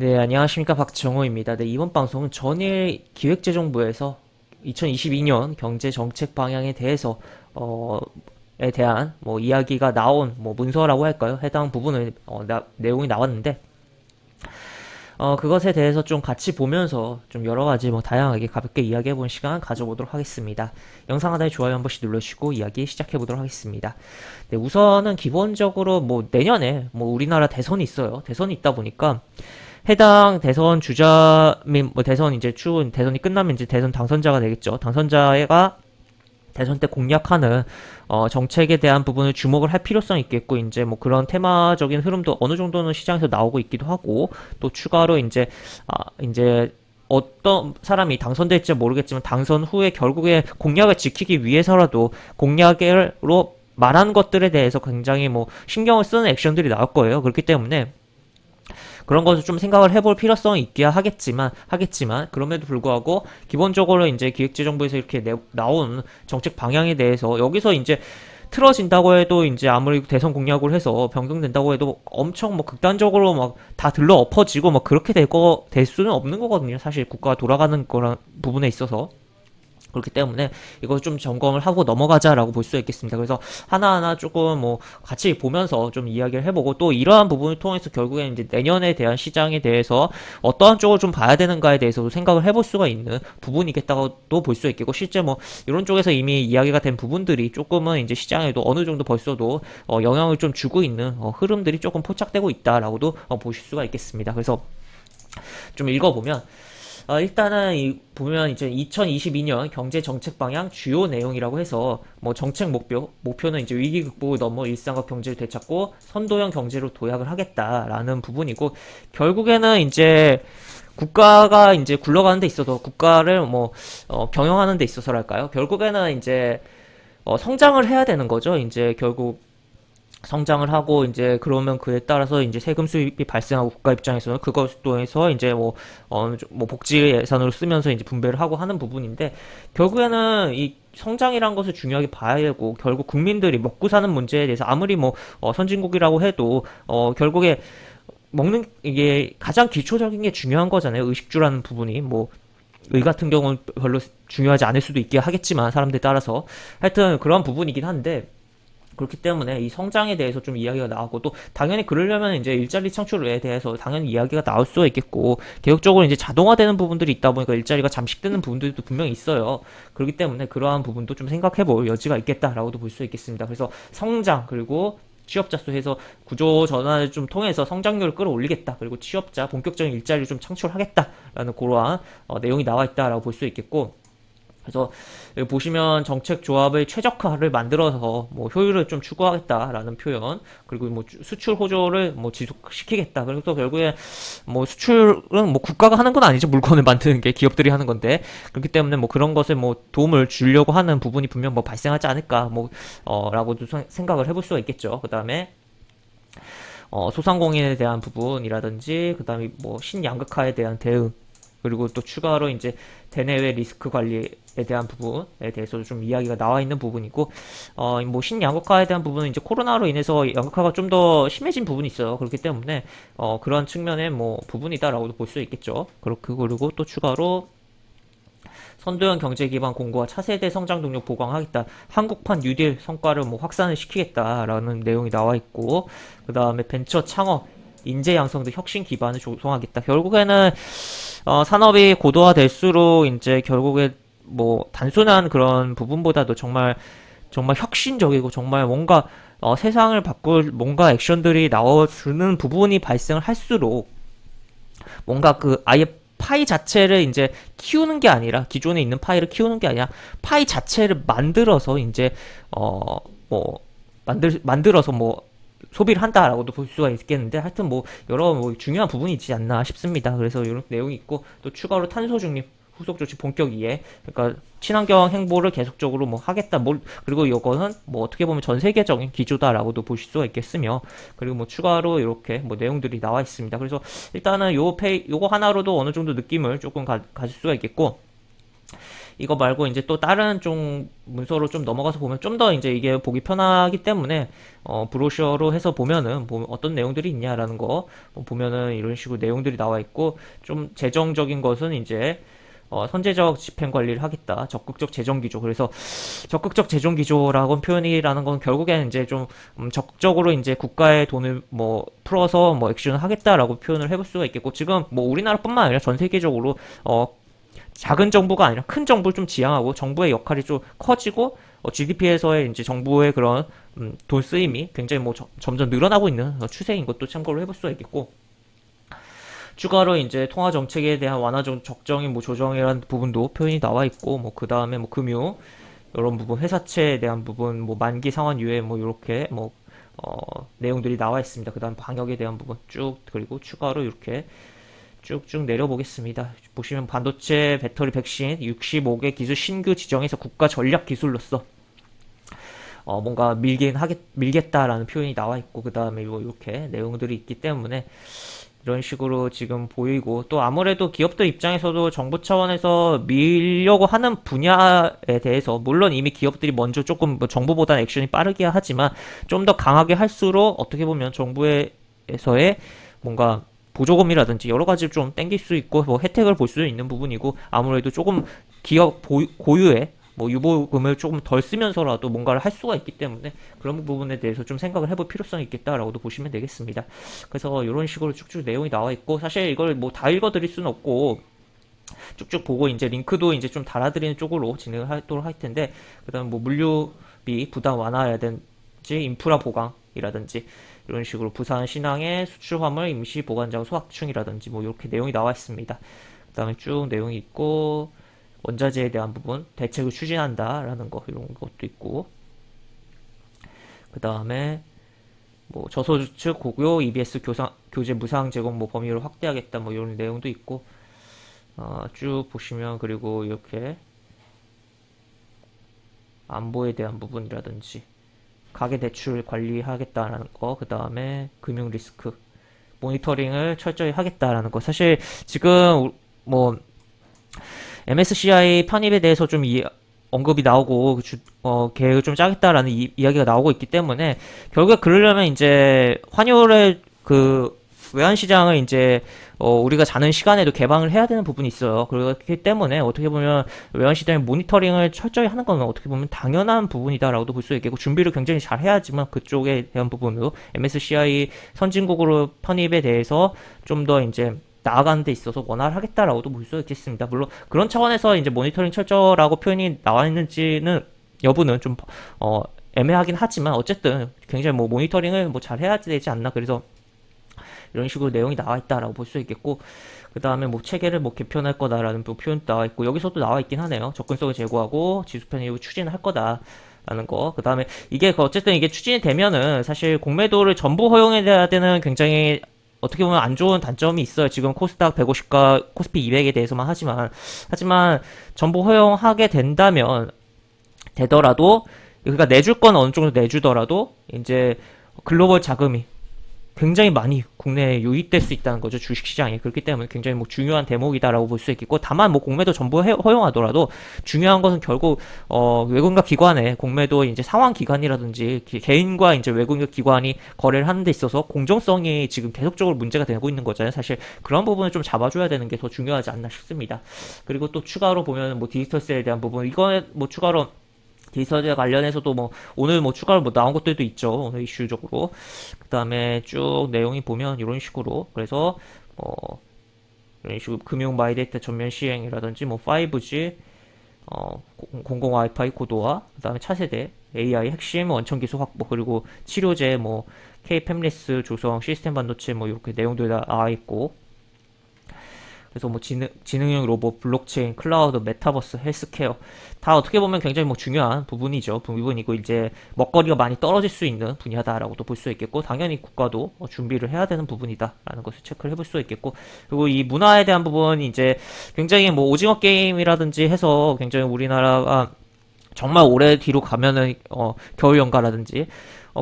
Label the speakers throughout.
Speaker 1: 네, 안녕하십니까. 박정호입니다. 네, 이번 방송은 전일 기획재정부에서 2022년 경제 정책 방향에 대해서 에 대한 이야기가 나온 문서라고 할까요? 해당 부분을 내용이 나왔는데 그것에 대해서 좀 같이 보면서 좀 여러 가지 다양하게 가볍게 이야기해 보는 시간 가져보도록 하겠습니다. 영상 하단에 좋아요 한 번씩 눌러주시고 이야기 시작해 보도록 하겠습니다. 네, 우선은 기본적으로 내년에 우리나라 대선이 있어요. 대선이 있다 보니까 해당 대선 주자 및 대선 이제 추후 대선이 끝나면 이제 대선 당선자가 되겠죠. 당선자가 대선 때 공약하는 정책에 대한 부분을 주목을 할 필요성이 있겠고 이제 그런 테마적인 흐름도 어느 정도는 시장에서 나오고 있기도 하고 또 추가로 이제 어떤 사람이 당선될지 모르겠지만 당선 후에 결국에 공약을 지키기 위해서라도 공약으로 말한 것들에 대해서 굉장히 신경을 쓰는 액션들이 나올 거예요. 그렇기 때문에 그런 것을 좀 생각을 해볼 필요성이 있기야 하겠지만 그럼에도 불구하고 기본적으로 이제 기획재정부에서 이렇게 나온 정책 방향에 대해서 여기서 이제 틀어진다고 해도 이제 아무리 대선 공약을 해서 변경된다고 해도 엄청 극단적으로 다 들러 엎어지고 그렇게 될 수는 없는 거거든요. 사실 국가가 돌아가는 거란 부분에 있어서. 그렇기 때문에 이거 좀 점검을 하고 넘어가자라고 볼 수 있겠습니다. 그래서 하나하나 조금 같이 보면서 좀 이야기를 해보고 또 이러한 부분을 통해서 결국에는 이제 내년에 대한 시장에 대해서 어떠한 쪽을 좀 봐야 되는가에 대해서도 생각을 해볼 수가 있는 부분이겠다고도 볼 수 있겠고 실제 이런 쪽에서 이미 이야기가 된 부분들이 조금은 이제 시장에도 어느 정도 벌써도 영향을 좀 주고 있는 흐름들이 조금 포착되고 있다라고도 보실 수가 있겠습니다. 그래서 좀 읽어보면 일단은 보면 이제 2022년 경제 정책 방향 주요 내용이라고 해서 정책 목표는 이제 위기 극복을 넘어 일상과 경제를 되찾고 선도형 경제로 도약을 하겠다라는 부분이고 결국에는 이제 국가가 이제 굴러가는 데 있어서 국가를 경영하는 데 있어서랄까요? 결국에는 이제 성장을 해야 되는 거죠. 이제 결국 성장을 하고 이제 그러면 그에 따라서 이제 세금 수입이 발생하고 국가 입장에서는 그것 통해서 이제 복지 예산으로 쓰면서 이제 분배를 하고 하는 부분인데 결국에는 이 성장이란 것을 중요하게 봐야 되고 결국 국민들이 먹고 사는 문제에 대해서 아무리 선진국이라고 해도 결국에 먹는 이게 가장 기초적인 게 중요한 거잖아요. 의식주라는 부분이 의 같은 경우는 별로 중요하지 않을 수도 있게 하겠지만 사람들에 따라서 하여튼 그런 부분이긴 한데 그렇기 때문에 이 성장에 대해서 좀 이야기가 나오고 또 당연히 그러려면 이제 일자리 창출에 대해서 당연히 이야기가 나올 수가 있겠고 개혁적으로 이제 자동화되는 부분들이 있다 보니까 일자리가 잠식되는 부분들도 분명히 있어요. 그렇기 때문에 그러한 부분도 좀 생각해볼 여지가 있겠다라고도 볼 수 있겠습니다. 그래서 성장 그리고 취업자 수에서 구조 전환을 좀 통해서 성장률을 끌어올리겠다. 그리고 취업자 본격적인 일자리를 좀 창출하겠다라는 그러한 내용이 나와 있다라고 볼 수 있겠고 그래서 여기 보시면 정책 조합의 최적화를 만들어서 효율을 좀 추구하겠다라는 표현 그리고 수출 호조를 지속시키겠다. 그래서 결국에 수출은 국가가 하는 건 아니죠. 물건을 만드는 게 기업들이 하는 건데 그렇기 때문에 그런 것을 도움을 주려고 하는 부분이 분명 발생하지 않을까 라고도 생각을 해볼 수가 있겠죠. 그 다음에 소상공인에 대한 부분이라든지 그 다음에 신양극화에 대한 대응 그리고 또 추가로 이제 대내외 리스크 관리에 대한 부분에 대해서도 좀 이야기가 나와 있는 부분이고, 신양극화에 대한 부분은 이제 코로나로 인해서 양극화가 좀 더 심해진 부분이 있어요. 그렇기 때문에, 그러한 측면의 부분이다라고도 볼 수 있겠죠. 그리고 또 추가로 선도형 경제 기반 공고와 차세대 성장 동력 보강하겠다. 한국판 뉴딜 성과를 확산을 시키겠다라는 내용이 나와 있고, 그 다음에 벤처 창업, 인재 양성 등 혁신 기반을 조성하겠다. 결국에는 산업이 고도화될수록 이제 결국에 단순한 그런 부분보다도 정말 혁신적이고 정말 뭔가 세상을 바꿀 뭔가 액션들이 나와주는 부분이 발생을 할수록 뭔가 아예 파이 자체를 이제 키우는 게 아니라 기존에 있는 파이를 키우는 게 아니라 파이 자체를 만들어서 이제 만들어서 소비를 한다라고도 볼 수가 있겠는데 하여튼 여러 중요한 부분이 있지 않나 싶습니다. 그래서 이런 내용이 있고 또 추가로 탄소 중립 후속 조치 본격 이해 그러니까 친환경 행보를 계속적으로 하겠다 그리고 이거는 어떻게 보면 전 세계적인 기조다라고도 보실 수가 있겠으며 그리고 추가로 이렇게 내용들이 나와 있습니다. 그래서 일단은 요거 하나로도 어느 정도 느낌을 조금 가질 수가 있겠고 이거 말고 이제 또 다른 좀 문서로 좀 넘어가서 보면 좀 더 이제 이게 보기 편하기 때문에 브로셔로 해서 보면은 뭐 어떤 내용들이 있냐라는 거 보면은 이런 식으로 내용들이 나와 있고, 좀 재정적인 것은 이제 선제적 집행 관리를 하겠다. 적극적 재정 기조. 그래서 적극적 재정 기조라고 표현이라는 건 결국에는 이제 좀 적극적으로 이제 국가의 돈을 뭐 풀어서 뭐 액션을 하겠다라고 표현을 해볼 수가 있겠고, 지금 뭐 우리나라뿐만 아니라 전 세계적으로 작은 정부가 아니라 큰 정부를 좀 지향하고 정부의 역할이 좀 커지고, GDP에서의 이제 정부의 그런 돈 쓰임이 굉장히 뭐 점점 늘어나고 있는 추세인 것도 참고로 해볼 수가 있겠고, 추가로 이제 통화 정책에 대한 완화 적정인 뭐 조정이라는 부분도 표현이 나와 있고, 뭐 그 다음에 뭐 금융 이런 부분, 회사채에 대한 부분, 뭐 만기 상환 유예 뭐 이렇게 뭐 내용들이 나와 있습니다. 그 다음 방역에 대한 부분 쭉, 그리고 추가로 이렇게 쭉쭉 내려보겠습니다. 보시면 반도체, 배터리, 백신 65개 기술 신규 지정해서 국가 전략 기술로서 뭔가 밀겠다라는 표현이 나와 있고, 그 다음에 이렇게 내용들이 있기 때문에 이런 식으로 지금 보이고, 또 아무래도 기업들 입장에서도 정부 차원에서 밀려고 하는 분야에 대해서 물론 이미 기업들이 먼저 조금 뭐 정부보다 액션이 빠르게 하지만 좀 더 강하게 할수록 어떻게 보면 정부에서의 뭔가 보조금이라든지 여러 가지 좀 땡길 수 있고 뭐 혜택을 볼 수 있는 부분이고, 아무래도 조금 기업 고유의 뭐 유보금을 조금 덜 쓰면서라도 뭔가를 할 수가 있기 때문에 그런 부분에 대해서 좀 생각을 해볼 필요성이 있겠다라고도 보시면 되겠습니다. 그래서 이런 식으로 쭉쭉 내용이 나와 있고, 사실 이걸 뭐 다 읽어드릴 수는 없고 쭉쭉 보고 이제 링크도 이제 좀 달아드리는 쪽으로 진행을 하도록 할 텐데, 그다음 뭐 물류비 부담 완화라든지 인프라 보강이라든지 이런 식으로 부산 신항의 수출 화물 임시 보관장 소확충이라든지 뭐 이렇게 내용이 나와 있습니다. 그다음에 쭉 내용이 있고, 원자재에 대한 부분 대책을 추진한다라는 거 이런 것도 있고, 그 다음에 뭐 저소득 측 고교 EBS 교재 무상 제공 뭐 범위를 확대하겠다 뭐 이런 내용도 있고, 쭉 보시면 그리고 이렇게 안보에 대한 부분이라든지 가계 대출 관리하겠다라는 거, 그 다음에 금융 리스크 모니터링을 철저히 하겠다라는 거. 사실 지금 뭐 MSCI 편입에 대해서 좀 언급이 나오고 계획을 좀 짜겠다라는 이야기가 나오고 있기 때문에 결국에 그러려면 이제 환율의 그 외환 시장을 이제 우리가 자는 시간에도 개방을 해야 되는 부분이 있어요. 그렇기 때문에 어떻게 보면 외환 시장의 모니터링을 철저히 하는 건 어떻게 보면 당연한 부분이다라고도 볼 수 있겠고, 준비를 굉장히 잘 해야지만 그쪽에 대한 부분으로 MSCI 선진국으로 편입에 대해서 좀 더 이제 나아가는 데 있어서 원활 하겠다라고도 볼 수 있겠습니다. 물론 그런 차원에서 이제 모니터링 철저라고 표현이 나와 있는지는 여부는 좀 애매하긴 하지만 어쨌든 굉장히 뭐 모니터링을 뭐 잘 해야 되지 않나, 그래서 이런 식으로 내용이 나와 있다라고 볼 수 있겠고, 그 다음에 뭐 체계를 뭐 개편할 거다라는 표현도 나와 있고, 여기서도 나와 있긴 하네요. 접근성을 제고하고 지수 편입을 추진할 거다. 라는 거. 그 다음에 이게 어쨌든 이게 추진이 되면은 사실 공매도를 전부 허용해야 되는 굉장히 어떻게 보면 안 좋은 단점이 있어요. 지금 코스닥 150과 코스피 200에 대해서만 하지만 전부 허용하게 되더라도, 그러니까 내줄 건 어느 정도 내주더라도 이제 글로벌 자금이 굉장히 많이 국내에 유입될 수 있다는 거죠, 주식시장에. 그렇기 때문에 굉장히 뭐 중요한 대목이다라고 볼 수 있겠고, 다만 뭐 공매도 전부 허용하더라도 중요한 것은 결국 외국인과 기관의 공매도 이제 상환 기관이라든지 개인과 이제 외국인과 기관이 거래를 하는 데 있어서 공정성이 지금 계속적으로 문제가 되고 있는 거잖아요. 사실 그런 부분을 좀 잡아줘야 되는 게 더 중요하지 않나 싶습니다. 그리고 또 추가로 보면 뭐 디지털세에 대한 부분, 이거에 뭐 추가로 디지털에 관련해서도 뭐 오늘 뭐 추가로 뭐 나온 것들도 있죠, 오늘 이슈적으로. 그 다음에 쭉 내용이 보면 이런 식으로, 그래서 이런 식으로 금융 마이데이터 전면 시행이라든지 뭐 5G 공공 와이파이 고도화, 그 다음에 차세대 AI 핵심 원천 기술 확보, 그리고 치료제 뭐 K 팹리스 조성 시스템 반도체 뭐 이렇게 내용들이 나와 있고, 그래서 뭐 지능형 로봇, 블록체인, 클라우드, 메타버스, 헬스케어 다 어떻게 보면 굉장히 뭐 중요한 부분이고, 이제 먹거리가 많이 떨어질 수 있는 분야다라고도 볼 수 있겠고, 당연히 국가도 준비를 해야 되는 부분이다라는 것을 체크를 해볼 수 있겠고, 그리고 이 문화에 대한 부분이 이제 굉장히 뭐 오징어 게임이라든지 해서 굉장히 우리나라가 정말 오래 뒤로 가면은 겨울 연가라든지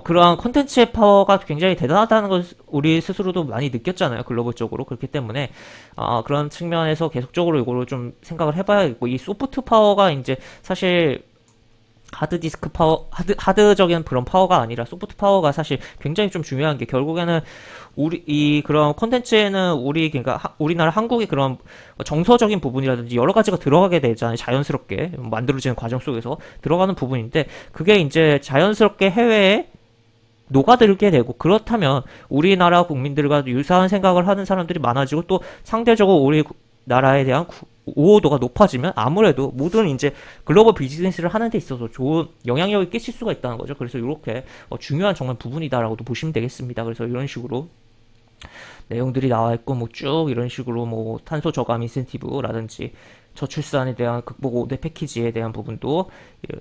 Speaker 1: 그러한 콘텐츠의 파워가 굉장히 대단하다는 걸 우리 스스로도 많이 느꼈잖아요. 글로벌적으로. 그렇기 때문에 그런 측면에서 계속적으로 이거를 좀 생각을 해봐야겠고, 이 소프트 파워가 이제 사실 하드디스크 파워, 하드적인 그런 파워가 아니라 소프트 파워가 사실 굉장히 좀 중요한 게, 결국에는 이 그런 콘텐츠에는 그러니까 우리나라 한국의 그런 정서적인 부분이라든지 여러 가지가 들어가게 되잖아요. 자연스럽게 만들어지는 과정 속에서 들어가는 부분인데, 그게 이제 자연스럽게 해외에 녹아들게 되고, 그렇다면 우리나라 국민들과 유사한 생각을 하는 사람들이 많아지고, 또 상대적으로 우리 나라에 대한 우호도가 높아지면 아무래도 모든 이제 글로벌 비즈니스를 하는 데 있어서 좋은 영향력을 끼칠 수가 있다는 거죠. 그래서 이렇게 중요한 정말 부분이다라고도 보시면 되겠습니다. 그래서 이런 식으로 내용들이 나와 있고, 뭐 쭉 이런 식으로 뭐 탄소 저감 인센티브라든지 저출산에 대한 극복 5대 패키지에 대한 부분도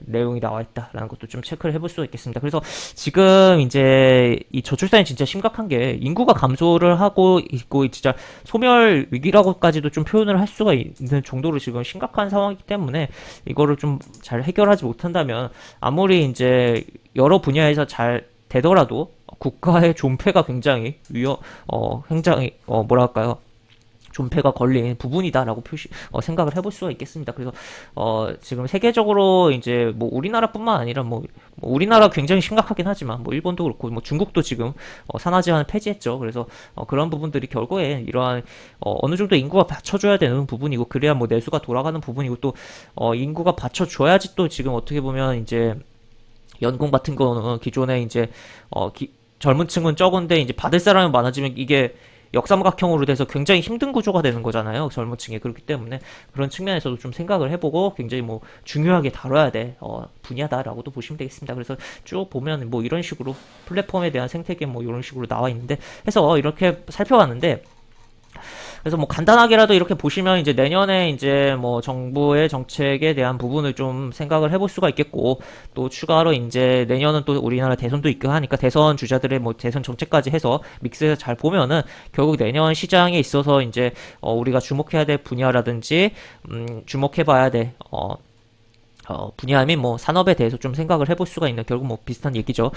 Speaker 1: 내용이 나와 있다라는 것도 좀 체크를 해볼 수가 있겠습니다. 그래서 지금 이제 이 저출산이 진짜 심각한 게, 인구가 감소를 하고 있고 진짜 소멸 위기라고까지도 좀 표현을 할 수가 있는 정도로 지금 심각한 상황이기 때문에, 이거를 좀 잘 해결하지 못한다면 아무리 이제 여러 분야에서 잘 되더라도 국가의 존폐가 굉장히 굉장히 뭐랄까요, 존폐가 걸린 부분이다라고 생각을 해볼 수가 있겠습니다. 그래서 지금 세계적으로 이제 뭐 우리나라뿐만 아니라 뭐 우리나라 굉장히 심각하긴 하지만 뭐 일본도 그렇고 뭐 중국도 지금 산화제한을 폐지했죠. 그래서 그런 부분들이 결국에 이러한 어느 정도 인구가 받쳐줘야 되는 부분이고, 그래야 뭐 내수가 돌아가는 부분이고, 또 인구가 받쳐줘야지 또 지금 어떻게 보면 이제 연금 같은 거는 기존에 이제 젊은 층은 적은데 이제 받을 사람이 많아지면 이게 역삼각형으로 돼서 굉장히 힘든 구조가 되는 거잖아요. 젊은 층에. 그렇기 때문에 그런 측면에서도 좀 생각을 해보고 굉장히 뭐 중요하게 다뤄야 될 분야다라고도 보시면 되겠습니다. 그래서 쭉 보면 뭐 이런 식으로 플랫폼에 대한 생태계 뭐 이런 식으로 나와 있는데, 해서 이렇게 살펴봤는데, 그래서 뭐 간단하게라도 이렇게 보시면 이제 내년에 이제 뭐 정부의 정책에 대한 부분을 좀 생각을 해볼 수가 있겠고, 또 추가로 이제 내년은 또 우리나라 대선도 있고 하니까 대선 주자들의 뭐 대선 정책까지 해서 믹스해서 잘 보면은 결국 내년 시장에 있어서 이제 우리가 주목해야 될 분야라든지 주목해봐야 될 분야 및 뭐 산업에 대해서 좀 생각을 해볼 수가 있는, 결국 뭐 비슷한 얘기죠.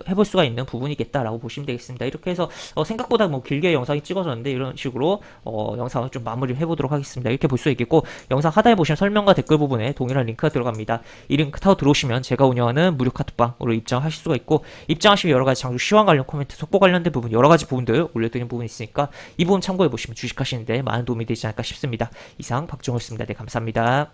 Speaker 1: 해볼 수가 있는 부분이겠다라고 보시면 되겠습니다. 이렇게 해서 생각보다 뭐 길게 영상이 찍어졌는데, 이런 식으로 영상을 좀 마무리를 해보도록 하겠습니다. 이렇게 볼 수 있겠고, 영상 하단에 보시면 설명과 댓글 부분에 동일한 링크가 들어갑니다. 이 링크 타고 들어오시면 제가 운영하는 무료 카톡방으로 입장하실 수가 있고, 입장하시면 여러가지 장주 시황 관련 코멘트, 속보 관련된 부분 여러가지 부분들 올려드리는 부분이 있으니까 이 부분 참고해보시면 주식하시는데 많은 도움이 되지 않을까 싶습니다. 이상 박정호였습니다. 네, 감사합니다.